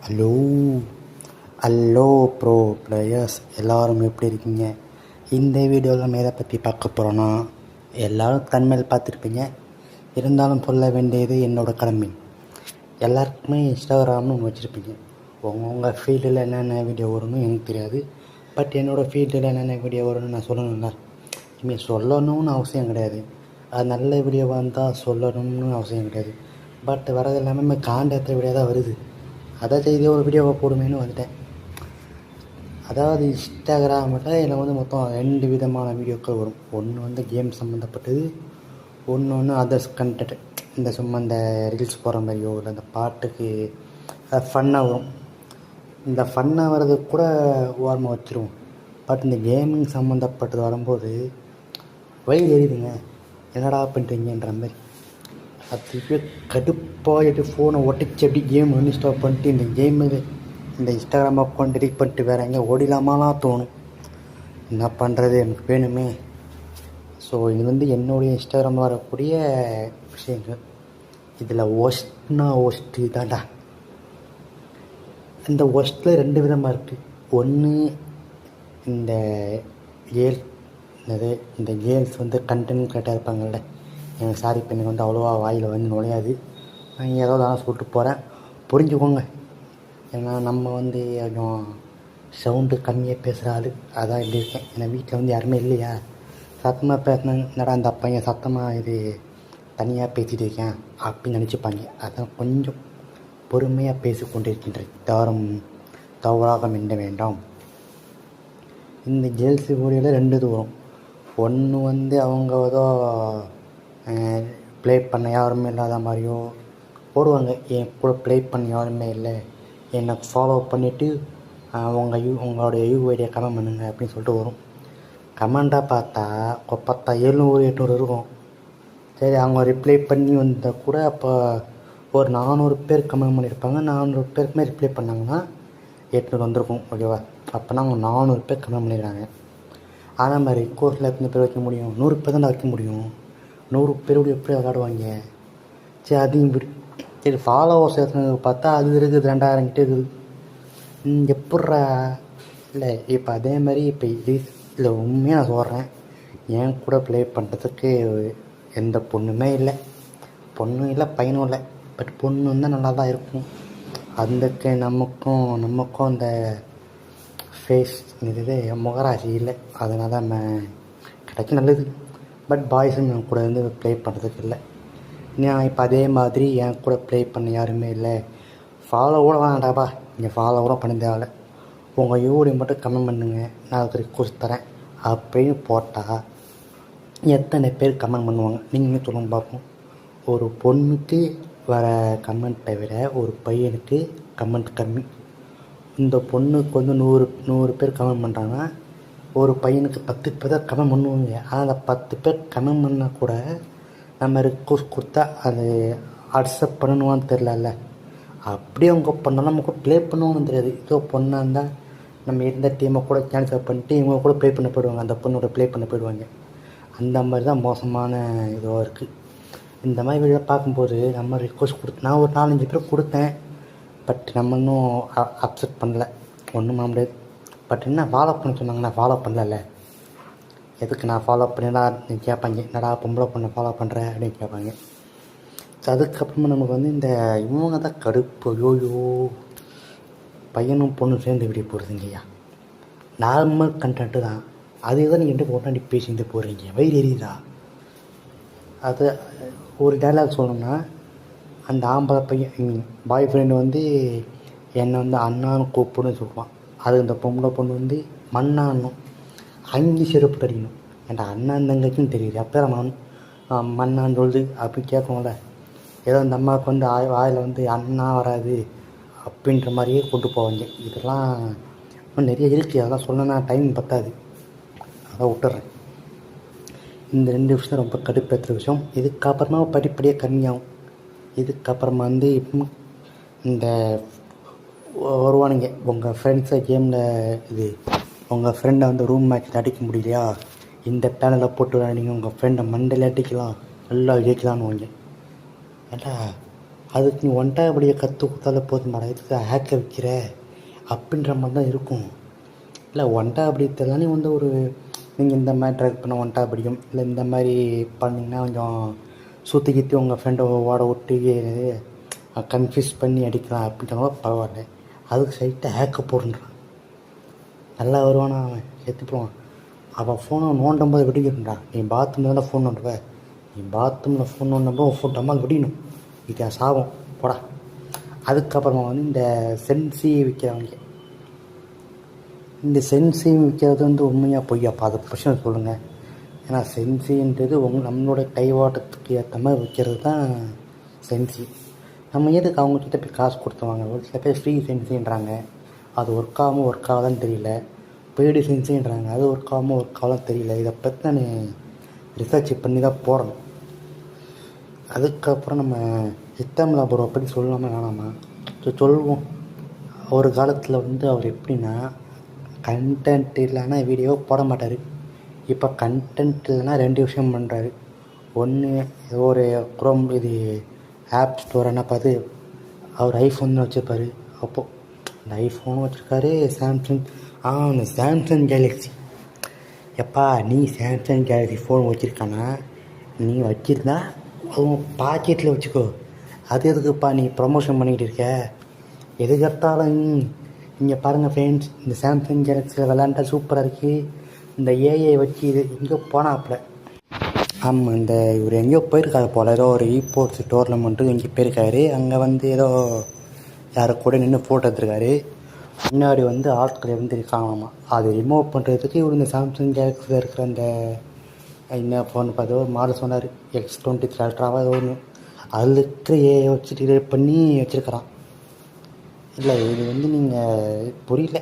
Hello hello bro players எல்லோரும் எப்படி இருக்கீங்க? இந்த வீடியோவில் நம்ம எதை பற்றி பார்க்க போகிறோன்னா, எல்லோரும் தன்மையில் பார்த்துருப்பீங்க, இருந்தாலும் சொல்ல வேண்டியது என்னோடய கடமை. எல்லாருக்குமே இன்ஸ்டாகிராம்னு ஒன்று வச்சுருப்பீங்க. உங்கள் ஃபீல்டில் என்னென்ன வீடியோ வரும்னு எனக்கு தெரியாது. பட் என்னோடய ஃபீல்டில் என்னென்ன வீடியோ வரும்னு நான் சொல்லணும்ல. இனிமேல் சொல்லணும்னு அவசியம் கிடையாது. அது நல்ல வீடியோவாக இருந்தால் சொல்லணும்னு அவசியம் கிடையாது. பட் வரது எல்லாமே காண்டேற்ற வீடியோ தான் வருது. அதை செய்தி ஒரு வீடியோவை போடுமேனு வந்துட்டேன். அதாவது இன்ஸ்டாகிராமில் எனக்கு வந்து மொத்தம் 2 விதமான வீடியோக்கள் வரும். ஒன்று கேம் சம்மந்தப்பட்டது, ஒன்று அதர்ஸ் கண்டென்ட். இந்த சும்மா இந்த ரீல்ஸ் போகிற மாதிரியோ இல்லை இந்த பாட்டுக்கு ஃபன்னாக வரும். இந்த ஃபன்னாக வர்றதுக்கு கூட ஓரமாக வச்சுருவோம். பட் இந்த கேமிங் சம்மந்தப்பட்டது வரும்போது வயிறு எரியுதுங்க, என்னடா பண்ணுறீங்கன்ற மாதிரி. அதுவே கடுப்பாகிட்டு ஃபோனை ஒட்டிச்சு அப்படி கேம் அன்இன்ஸ்டால் பண்ணிட்டு இந்த இன்ஸ்டாகிராம் அக்கௌண்ட் டெலிட் பண்ணிட்டு வேறு எங்கே ஓடிலாமாலாம் தோணும். என்ன பண்ணுறது, எனக்கு வேணுமே. ஸோ இது என்னுடைய இன்ஸ்டாகிராமில் வரக்கூடிய விஷயங்கள். இதில் ஒஸ்ட்டு தான்டா. இந்த ஒஸ்ட்டில் 2 விதமாக இருக்குது. ஒன்று இந்த இந்த கேர்ள்ஸ் கண்டென்ட் கரெக்டாக இருப்பாங்கள்ல. எனக்கு சாரி, இப்போ எனக்கு அவ்வளோவா வாயில் நுழையாது. நான் ஏதோ தான் சொல்லிட்டு போகிறேன், புரிஞ்சுக்கோங்க. ஏன்னா நம்ம கொஞ்சம் சவுண்டு கம்மியாக பேசுகிற ஆள், அதான் இப்படி இருக்கேன். ஏன்னா வீட்டில் யாருமே இல்லையா, சத்தமாக பேசினாங்க, என்னடா அந்த பையன் சத்தமாக இது தனியாக பேசிகிட்டு இருக்கேன் அப்படின்னு நினச்சிப்பாங்க. அதான் கொஞ்சம் பொறுமையாக பேசிக்கொண்டு இருக்கின்ற தவறாக மின்ன வேண்டாம். இந்த கேர்ள்ஸு வீடியோவில் 2 இது வரும். ஒன்று அவங்க ஏதோ ப்ளே பண்ண யாருமே இல்லாத மாதிரியோ போடுவாங்க. என் கூட ப்ளே பண்ண யாருமே இல்லை, என்னை ஃபாலோ பண்ணிவிட்டு உங்களுடைய யூஐடியை கமெண்ட் பண்ணுங்க அப்படின்னு சொல்லிட்டு வரும். கமெண்டாக பார்த்தா 700-800 இருக்கும். சரி, அவங்க ரிப்ளை பண்ணி வந்தால் கூட அப்போ ஒரு 400 பேர் கமெண்ட் பண்ணியிருப்பாங்க. 400 பேருக்குமே ரிப்ளை பண்ணாங்கன்னா 800 வந்திருக்கும். ஓகேவா? அப்போனா அவங்க 400 பேர் கமெண்ட் பண்ணிடுறாங்க. அதே மாதிரி கோர்ஸில் எத்தனை பேர் வைக்க முடியும்? 100 பேர் தான் வைக்க முடியும். 100 பேரோடு எப்படி விளாடுவாங்க? சரி, அதையும் விடு. சரி, ஃபாலோவர்ஸ் எத்தனை பார்த்தா அது இருக்குது 2000 கிட்டே இருக்குது. எப்பட்றா? இல்லை, இப்போ அதே மாதிரி இப்போ இல்லை, உண்மையாக நான் சொல்கிறேன், என் கூட ப்ளே பண்ணுறதுக்கு எந்த பொண்ணுமே இல்லை. பொண்ணும் இல்லை, பையனும் இல்லை. பட் பொண்ணு இருந்தால் நல்லா தான் இருக்கும். அதுக்கு நமக்கும் அந்த ஃபேஸ் முகராசி இல்லை, அதனால நம்ம கிடைக்கும் நல்லது. பட் பாய்ஸும் என் கூட ப்ளே பண்ணுறதுக்கு இல்லை. நான் இப்போ அதே மாதிரி என் கூட ப்ளே பண்ண யாருமே இல்லை. ஃபாலோ கூட வேணாண்டாப்பா, நீங்கள் ஃபாலோ கூட பண்ண தேவையில்ல, உங்கள் யூடி மட்டும் கமெண்ட் பண்ணுங்க, நான் அதுக்கு ரிக்வஸ்ட் தரேன் அப்படின்னு போட்டால் எத்தனை பேர் கமெண்ட் பண்ணுவாங்க நீங்களே சொல்லுங்க பார்ப்போம். ஒரு பொண்ணுக்கு வர கமெண்ட்டை விட ஒரு பையனுக்கு கமெண்ட் கம்மி. இந்த பொண்ணுக்கு 100 பேர் கமெண்ட் பண்ணுறாங்கன்னா ஒரு பையனுக்கு 10 பேர் தான் கமெண்ட் பண்ணுவாங்க. ஆனால் அந்த 10 பேர் கமெண்ட் பண்ணால் கூட நம்ம ரிக்வஸ்ட் கொடுத்தா அது அக்செப்ட் பண்ணணுமான்னு தெரிலல்ல. அப்படியே அவங்க பண்ணாலும் நமக்கு ப்ளே பண்ணுவோன்னு தெரியாது. இதோ பொண்ணாக இருந்தால் நம்ம எந்த டீமை கூட கேன்சல் பண்ணிட்டு இவங்க கூட ப்ளே பண்ண போயிடுவாங்க, அந்த பொண்ணோட ப்ளே பண்ண போயிடுவாங்க. அந்த மாதிரி தான் மோசமான இதுவாக இருக்குது. இந்த மாதிரி வீடியோ பார்க்கும்போது நம்ம ரிக்வஸ்ட் நான் ஒரு 4-5 பேர் கொடுத்தேன். பட் நம்ம இன்னும் அக்செப்ட் பண்ணல, ஒன்றும் பண்ண முடியாது. பட் என்ன ஃபாலோ பண்ண சொன்னாங்க, நான் ஃபாலோ பண்ணல. எதுக்கு நான் ஃபாலோ பண்ணிடா நீ கேட்பாங்க, என்னடா பொம்பளை பொண்ணை ஃபாலோ பண்ணுற அப்படின்னு கேட்பாங்க. ஸோ அதுக்கப்புறமா நமக்கு இந்த இவங்க தான் கடுப்பு. யோயோ, பையனும் பொண்ணும் சேர்ந்து வீடியோ போடுறதுங்கய்யா, நார்மல் கண்டென்ட்டு தான், அதே தான் நீங்கள் 2 போட்டாண்டி பேசிட்டு போடுறீங்க, வயிறு எரியுதா? அது ஒரு டைலாக் சொல்லணும்னா, அந்த ஆம்பளை பையன் பாய் ஃப்ரெண்டு என்னை அண்ணான்னு கூப்பிடுன்னு சொல்லுவான். அது இந்த பொம்பளை பொண்ணு மண்ணான்னும் 5 செருப்பு கடிக்கணும். ஏன்டா அண்ணன் தங்கச்சின்னு தெரியுது, அப்போ மண்ணான்னு சொல்லுது அப்படின்னு கேட்கணும்ல. ஏதோ இந்த அம்மாவுக்கு வாயில் அண்ணா வராது அப்படின்ற மாதிரியே கொண்டு போவாங்க. இதெல்லாம் இன்னும் நிறைய இருக்குது, அதெல்லாம் சொல்லணும்னா டைம் பத்தாது, அதான் விட்டுறேன். இந்த 2 விஷயம் ரொம்ப கடுப்பேற்றுற விஷயம். இதுக்கப்புறமா படிப்படியாக கம்மியாகும். இதுக்கப்புறமா இந்த வருவானுங்க உங்கள் ஃப்ரெண்ட்ஸை கேமில் உங்கள் ஃப்ரெண்டை ரூம் மேட்ச் அடிக்க முடியலையா, இந்த பேனலில் போட்டு விளையாடிங்க, உங்கள் ஃப்ரெண்டை மண்டையில் அடிக்கலாம், நல்லா ஜெயிக்கலான்னு வாங்க. ஏட்டா அதுக்கு நீ ஒன்றாபடியை கற்றுக் கொடுத்தாலே போதும் மாடா, இதுக்கு ஹேக்கை வைக்கிற அப்படின்ற மாதிரி தான் இருக்கும். இல்லை ஒன்றாபடி தெரியலானே வந்து ஒரு நீங்கள் இந்த மாதிரி ட்ரை பண்ண ஒன்றாபடியும் இல்லை இந்த மாதிரி பண்ணிங்கன்னா கொஞ்சம் சுற்றி கிற்றி உங்கள் ஃப்ரெண்டை ஓட விட்டு கன்ஃபியூஸ் பண்ணி அடிக்கலாம் அப்படின்றவங்க பரவாயில்ல. அதுக்கு சைட்டாக ஹேக்கை போடுறான். நல்லா வருவானா அவன் செத்துப்படுவான். அவன் ஃபோனை நோண்டும் போது வெடிக்கணும்டா. நீ பாத்ரூமில் தானே ஃபோன் நோண்டுவ, நீ பாத்ரூமில் ஃபோன் நோண்டும்போது ஃபோன் டம்மால் வெடிக்கணும். இது சாபம் போடா. அதுக்கப்புறமா வந்து இந்த சென்சி விற்கிறவங்க, இந்த சென்சி விற்கிறது வந்து உண்மையாக பொய்யாப்பா அதை பிரச்சனை சொல்லுங்கள். ஏன்னா சென்சின்றது நம்மளோட கைவாட்டத்துக்கு ஏற்ற மாதிரி விற்கிறது தான் சென்சி. நம்ம எதுக்கு அவங்கக்கிட்ட போய் காசு கொடுத்துவாங்க? ஒரு சில பேர் ஃப்ரீ சென்சின்றாங்க, அது ஒர்க் ஆகாதான்னு தெரியல. பெய்டு சென்சின்றாங்க, அது ஒர்க் ஆகாதான் தெரியல. இதை பற்றி நான் ரிசர்ச் பண்ணி தான் போடணும். அதுக்கப்புறம் நம்ம சித்தமலா ப்ரோவை பற்றி சொல்லலாமா வேணாமா? சொல்லுவோம். ஒரு காலத்தில் வந்து அவர் எப்படின்னா கண்டென்ட் இல்லைன்னா வீடியோ போட மாட்டார். இப்போ கண்டென்ட் இல்லைன்னா 2 விஷயம் பண்ணுறாரு. ஒன்று ஏதோ ஒரு குரோம் இது ஆப் ஸ்டோர் என்ன பார்த்து அவர் ஐஃபோன் வச்சுருப்பார். அப்போது அந்த ஐஃபோனும் வச்சுருக்காரு, சாம்சங் அந்த சாம்சங் கேலக்ஸி. எப்பா நீ சாம்சங் கேலக்ஸி ஃபோன் வச்சுருக்கானா? நீ வச்சுருந்தா அவன் பாக்கெட்டில் வச்சுக்கோ. அது எதுக்குப்பா நீ ப்ரொமோஷன் பண்ணிக்கிட்டு இருக்க? எதுக்கெடுத்தாலும் இங்கே பாருங்கள் ஃப்ரெண்ட்ஸ், இந்த சாம்சங் கேலக்ஸியில் விளாண்டா சூப்பராக இருக்குது. இந்த ஏஐ வச்சு இது எங்கே போனாப்புல. ஆமாம், இந்த இவர் எங்கேயோ போயிருக்காரு போல், ஏதோ ஒரு ஸ்போர்ட்ஸ் டோர்னமெண்ட்டு எங்கேயோ போயிருக்காரு. அங்கே வந்து ஏதோ யாரை கூட நின்று ஃபோட்டோ எடுத்துருக்காரு. முன்னாடி வந்து ஆட்கள் இருந்துருக்காங்களாமா. அதை ரிமூவ் பண்ணுறதுக்கு இவர் இந்த சாம்சங் கேலக்ஸியில் இருக்கிற அந்த என்ன ஃபோன் பார்த்து ஒரு மாடல் சொன்னார், X23 அல்ட்ராவாக ஏதோ ஒன்று. அதில் இருக்கிற ஏஐ வச்சுட்டு இது பண்ணி வச்சுருக்கிறான். இல்லை இது வந்து நீங்கள் புரியல.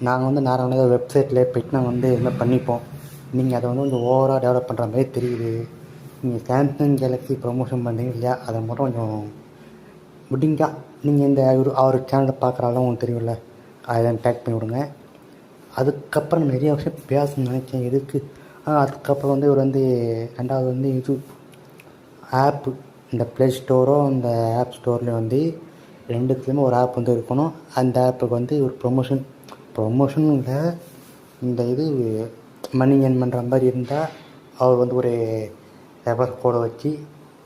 நாங்கள் வந்து நார்மலாக வெப்சைட்டில் போய்ட்டு நாங்கள் வந்து இது மாதிரி பண்ணிப்போம். நீங்கள் அதை வந்து கொஞ்சம் ஓவராக டெவலப் பண்ணுற மாதிரி தெரியுது. நீங்கள் சாம்சங் கேலக்ஸி ப்ரொமோஷன் பண்ணுறீங்க இல்லையா, அதை மட்டும் கொஞ்சம் முடிஞ்சா நீங்கள் இந்த அவர் சேனலை பார்க்குறாலும் உங்களுக்கு தெரியும்ல, அதை டேக் பண்ணி விடுங்க. அதுக்கப்புறம் நிறைய விஷயம் பேசணும்னு நினச்சேன். எதுக்கு அதுக்கப்புறம் வந்து இவர் வந்து ரெண்டாவது வந்து இது ஆப்பு, இந்த ப்ளே ஸ்டோரோ இந்த ஆப் ஸ்டோர்லேயும் வந்து ரெண்டுத்துலேயுமே ஒரு ஆப் வந்து இருக்கணும். அந்த ஆப்புக்கு வந்து ஒரு ப்ரொமோஷன் இல்லை, இந்த இது மணி ஏர்ன் பண்ணுற மாதிரி இருந்தால் அவர் வந்து ஒரு ரெஃபர் கோடை வச்சு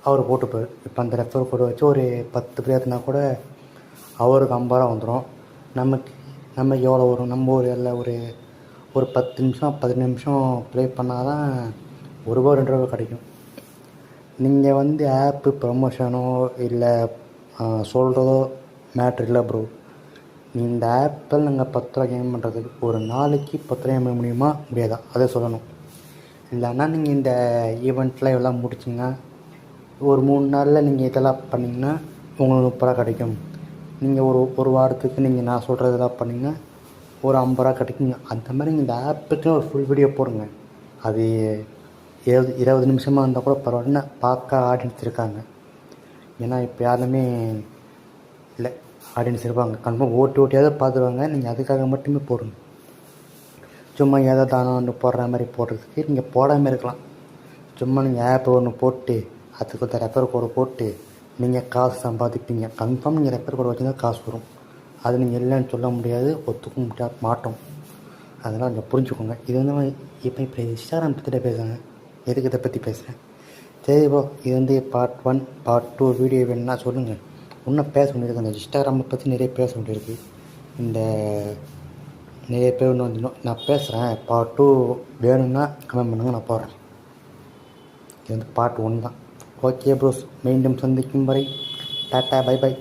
அவர் போட்டுப்பார். இப்போ அந்த ரெஃபர் கோடை வச்சு ஒரு 10 பேர் இருந்தால் கூட அவருக்கு 50 ரூபா வந்துடும். நமக்கு எவ்வளோ வரும்? நம்ம ஒரு எல்லாம் ஒரு 10 நிமிஷம் 15 நிமிஷம் ப்ளே பண்ணால் தான் ₹1 ₹2 கிடைக்கும். நீங்கள் வந்து ஆப்பு ப்ரொமோஷனோ இல்லை சொல்கிறதோ மேட்ரு இல்லை ப்ரோ. இந்த ஆப்பில் நாங்கள் 10 ரூபா கெயின் பண்ணுறதுக்கு ஒரு நாளைக்கு 10 ரூபா முடியுமா முடியாதா அதை சொல்லணும். இல்லைன்னா நீங்கள் இந்த ஈவெண்ட்டில் எல்லாம் முடிச்சிங்கன்னா ஒரு 3 நாளில் நீங்கள் இதெல்லாம் பண்ணிங்கன்னா உங்களுக்கு 30 ரூபா கிடைக்கும். நீங்கள் ஒரு வாரத்துக்கு நீங்கள் நான் சொல்கிறதெல்லாம் பண்ணிங்கன்னா ஒரு 50 ரூபா கிடைக்குங்க. அந்த மாதிரி இந்த ஆப்புக்கு ஒரு ஃபுல் வீடியோ போடுங்க. அது 20 நிமிஷமாக இருந்தால் கூட பரவாயில்ல, பார்க்க ஆடியன்ஸ் இருக்காங்க. ஏன்னா இப்போ யாருமே இல்லை, ஆடியன்ஸ் இருப்பாங்க கன்ஃபார்ம், ஓட்டியாவது பார்த்துருவாங்க. நீங்கள் அதுக்காக மட்டுமே போடுங்க. சும்மா ஏதோ தானே போடுற மாதிரி போடுறதுக்கு நீங்கள் போடாமல் இருக்கலாம். சும்மா நீங்கள் ஆப் ஒன்று போட்டு அதுக்கு ரெஃபர் கோடு போட்டு நீங்கள் காசு சம்பாதிப்பீங்க. கன்ஃபார்ம் நீங்கள் ரெஃபர் கோடு வச்சுருந்தா காசு வரும். அது நீங்கள் இல்லைன்னு சொல்ல முடியாது, ஒத்துக்க மாட்டோம். அதெல்லாம் கொஞ்சம் புரிஞ்சுக்கோங்க. இது வந்து இப்போ இன்ஸ்டாகிராம் பற்றிட்ட பேசுகிறேன், எதுக்கு இதை பற்றி பேசுகிறேன்? சரி ப்ரோ, இது வந்து பார்ட் 1 பார்ட் 2 வீடியோ வேணுன்னா சொல்லுங்கள். இன்னும் பேச வேண்டியிருக்கு, அந்த இன்ஸ்டாகிராமை பற்றி நிறைய பேச வேண்டியிருக்கு. இந்த நிறைய பேர் இன்னும் நான் பேசுகிறேன். பார்ட் 2 வேணும்னா கமெண்ட் பண்ணுங்கள், நான் போடுறேன். இது வந்து பார்ட் 1 தான். ஓகே ப்ரோஸ், மீண்டும் சந்திக்கும் வரை டாட்டா பை பை.